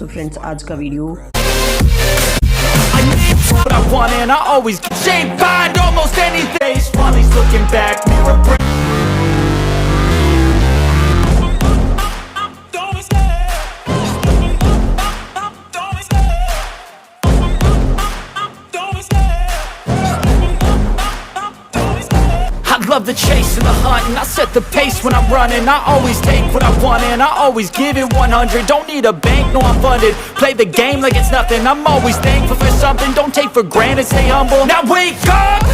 तो फ्रेंड्स आज का video what I want and I always can't find almost anything. While he's looking back, mirror break. I love the chase and the hunt, and I set the pace when I'm running. I always take what I want and I always give it 100. Don't need a bank, no I'm funded. Play the game like it's nothing. I'm always thankful for something. Don't take for granted, stay humble. Now wake up,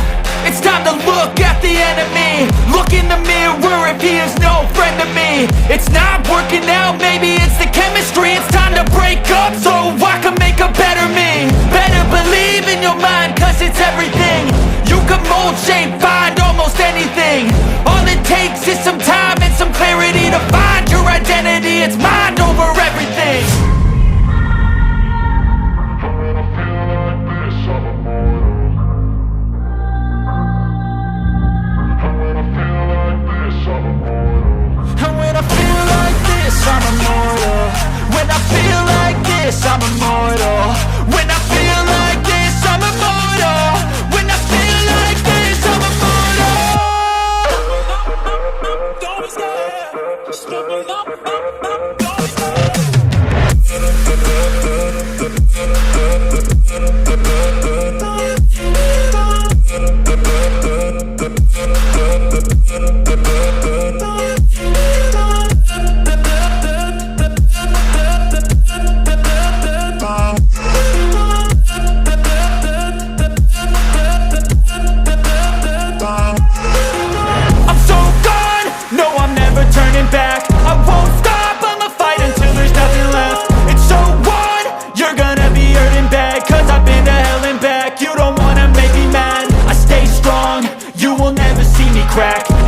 it's time to look at the enemy. Look in the mirror if he is no friend to me. It's not working out, maybe it's the chemistry. It's time to break up so I can make a better me. Better believe in your mind, cause it's everything. You can mold, shape, find almost anything. All it takes is some time and some clarity to find your identity. It's mind over everything. And when I feel like this, I'm immortal. When I feel like this, I'm immortal. When I feel like this, I'm immortal. When I feel like this, I'm immortal. Don't be scared. Just give me up. Don't be scared.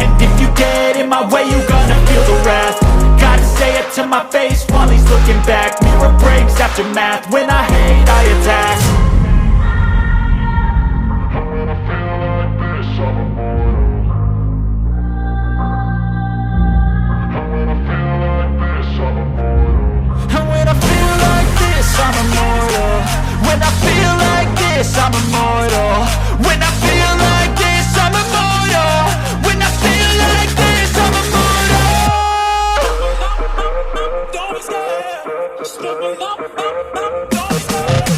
And if you get in my way, you gonna feel the wrath. Gotta say it to my face while he's looking back. Mirror breaks after math. When I hate, I attack. And when I feel like this, I'm immortal. When I feel like this, I'm immortal. When I feel like this, I'm immortal. When I feel like this, I'm immortal. Don't be scared. Just give me up. Don't be scared.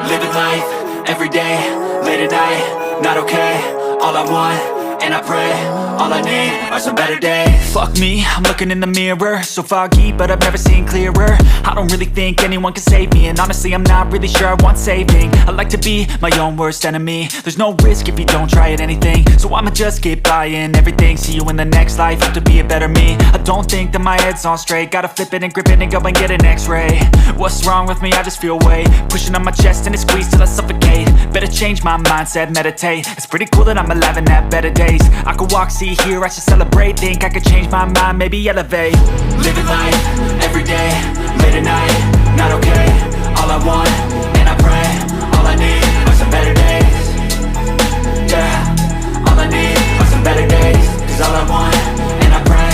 Living life, every day, late at night, not okay. All I want, and I pray, all I need are some better days. Fuck me, I'm looking in the mirror, so foggy, but I've never seen clearer. I don't really think anyone can save me, and honestly I'm not really sure I want saving. I like to be my own worst enemy. There's no risk if you don't try at anything, so I'ma just keep buying everything. See you in the next life, have to be a better me. I don't think that my head's on straight, gotta flip it and grip it and go and get an x-ray. What's wrong with me? I just feel weight pushing on my chest and it squeezes till I suffocate. Better change my mindset, meditate. It's pretty cool that I'm alive and have better days. I could walk, see, hear, I should celebrate. Think I could change my mind, maybe elevate. Living life, every day, late at night, not okay. All I want, and I pray, all I need are some better days. Yeah, all I need are some better days. Cause all I want, and I pray,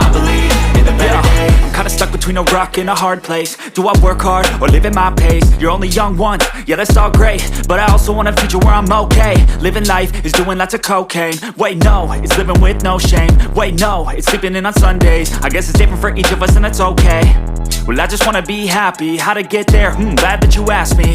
I believe in the better days. I'm kinda stuck between a rock and a hard place. Do I work hard or live at my pace? You're only young once, yeah that's all great, but I also want a future where I'm okay. Living life is doing lots of cocaine. Wait no, it's living with no shame. Wait no, it's sleeping in on Sundays. I guess it's different for each of us and that's okay. Well I just wanna be happy, how to get there? Glad that you asked me.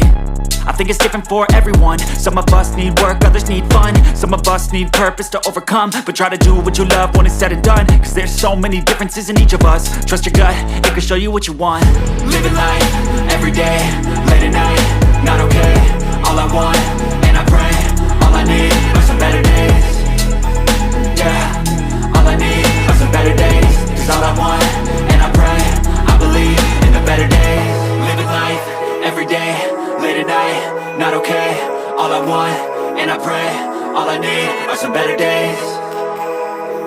I think it's different for everyone. Some of us need work, others need fun. Some of us need purpose to overcome. But try to do what you love when it's said and done. Cause there's so many differences in each of us. Trust your gut, it can show you what you want. Living life, every day, late at night, not okay. All I want, and I pray, all I need are some better days. Yeah, all I need are some better days. Cause all I want, and I pray, I need are some better days.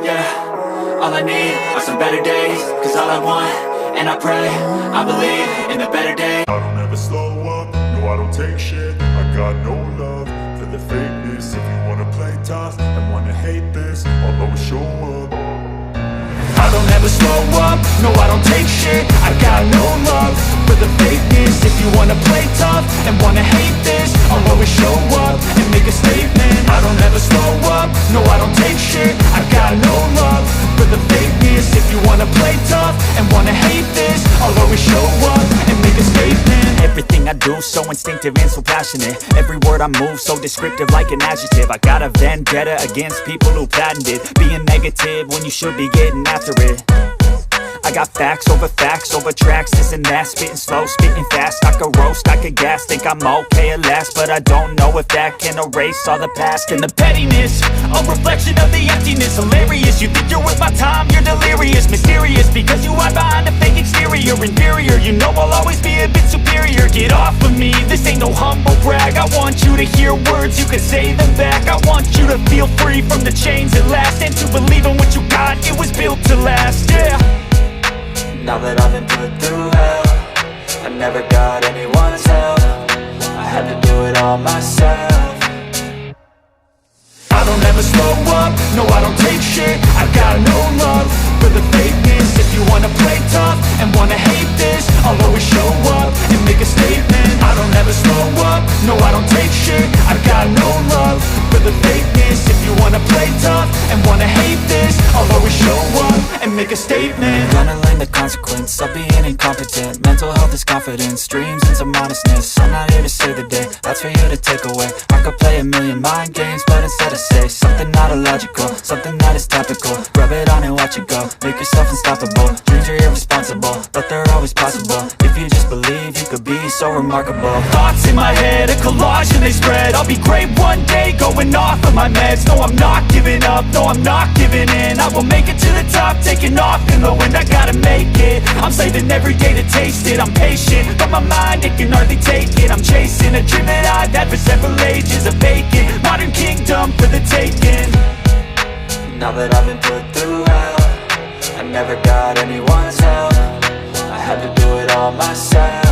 Yeah, all I need are some better days. Cause all I want, and I pray, I believe in the better days. I don't ever slow up, no I don't take shit. I got no love for the fakeness. If you wanna play tough and wanna hate this, I'll always show up. I don't ever slow up, no I don't take shit. I got no love for the fakeness. If you wanna play tough and wanna hate this, I'll always show up and make a statement. I don't ever slow up, no I don't take shit. I got no love for the fakeness. If you wanna play tough and wanna hate this, I'll always show up and make a statement. Everything I do so instinctive and so passionate. Every word I move so descriptive like an adjective. I got a vendetta against people who patented being negative when you should be getting after it. I got facts over tracks, this and that. Spitting slow, spitting fast. I could roast, I could gas. Think I'm okay at last, but I don't know if that can erase all the past. And the pettiness, a reflection of the emptiness. Hilarious, you think you're worth my time, you're delirious. Mysterious, because you hide behind a fake exterior. Inferior, you know I'll always be a bit superior. Get off of me, this ain't no humble brag. I want you to hear words, you can say them back. I want you to feel free from the chains at last, and to believe in what you got, it was built to last, yeah. Now that I've been put through hell, I never got anyone's help. I had to do it all myself. I don't ever slow up, no I don't take shit. I got no love for the fakeness. If you wanna play tough and wanna hate this, I'll always show up and make a statement. I don't ever slow up, no I don't take shit. I got no love for the fakeness. If you wanna play tough and wanna hate this, I'll always show up and make a statement. Gonna learn the consequence of being incompetent. Mental health is confidence, dreams and some modestness. I'm not here to save the day, that's for you to take away. I could play a million mind games, but instead I say something not illogical, something that is topical. Rub it on and watch it go, make yourself unstoppable. Dreams are irresponsible, but they're always possible. If you just believe, you could be so remarkable. Thoughts in my head, a collage and they spread. I'll be great one day, going off of my meds. No, I'm not giving up, no, I'm not giving in. I will make it to the top, taking off in the wind. I gotta make it, I'm saving every day to taste it. I'm patient, but my mind, it can hardly take it. I'm chasing a dream that I've had for several ages. A vacant, modern kingdom for the taking. Now that I've been put through hell, I never got anyone's help. I had to do it all myself.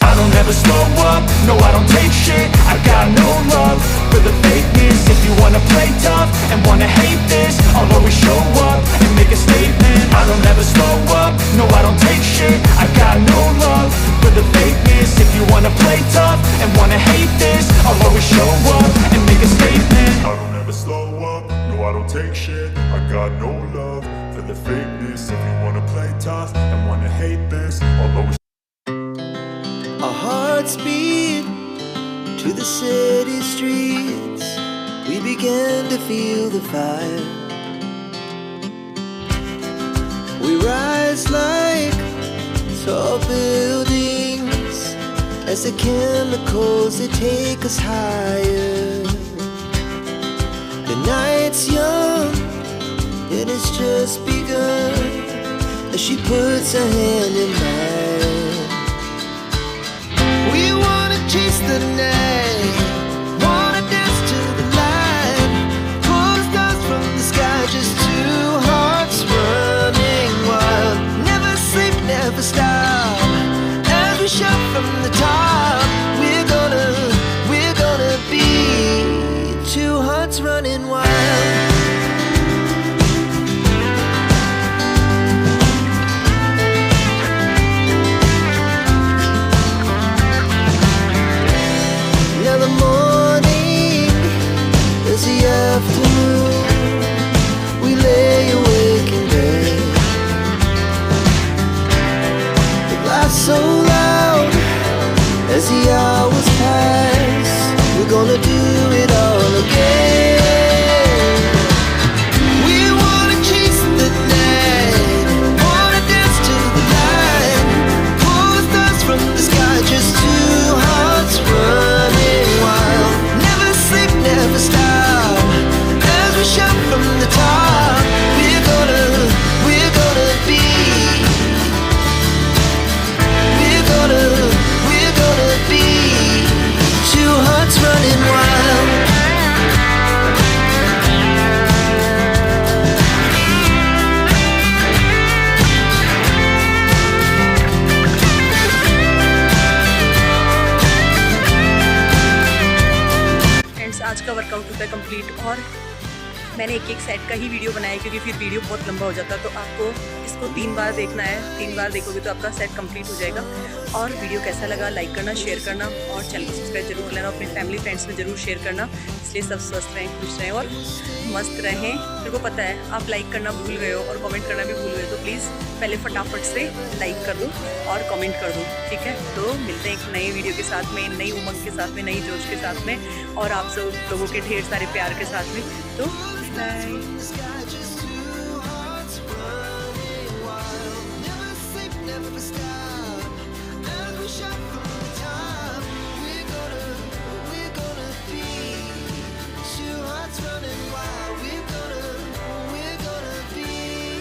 I don't ever slow up, no I don't take shit. I got no love for the fakeness. If you wanna play tough and wanna hate this, I'll always show up and make a statement. I don't ever slow up, no I don't take shit. I got no love for the fakeness. If you wanna play tough and wanna hate this, I'll always show up and make a statement. I don't ever slow up, no I don't take shit. I got no love for the fakeness. If you wanna play tough and wanna hate this, I'll always. Our hearts beat to the city streets. We began to feel the fire. We rise like tall buildings as the chemicals, they take us higher. The night's young, it has just begun as she puts her hand in mine. We wanna chase the night, wanna dance to the light, pull the stars from the sky, just two hearts running wild. Never sleep, never stop, as we shout from the top. We're gonna be two hearts running wild. So loud as the hours pass, we're gonna do it all again. We wanna chase the night, wanna dance to the light, pull the stars from the sky, just two hearts running wild. Never sleep, never stop, as we shout from the top. We're gonna be मैंने एक set का ही video बनाया क्योंकि फिर video बहुत लंबा हो जाता है। तो आपको इसको 3 बार देखना है, 3 बार देखोगे तो आपका सेट कंप्लीट हो जाएगा। और वीडियो कैसा लगा लाइक करना, शेयर करना और चैनल को सब्सक्राइब जरूर कर लेना। अपनी फैमिली फ्रेंड्स में ज़रूर शेयर करना। इसलिए सब स्वस्थ रहें, खुश रहें और मस्त रहें। मेरे को पता है आप लाइक करना भूल गए हो और कमेंट करना भी भूल गए, तो प्लीज़ पहले फटाफट से लाइक कर दो और कमेंट कर दो, ठीक है। तो मिलते हैं एक नई वीडियो के साथ में, नई उमंग के साथ में, नई जोश के साथ में और आप सब लोगों के ढेर सारे प्यार के साथ में। तो बाय।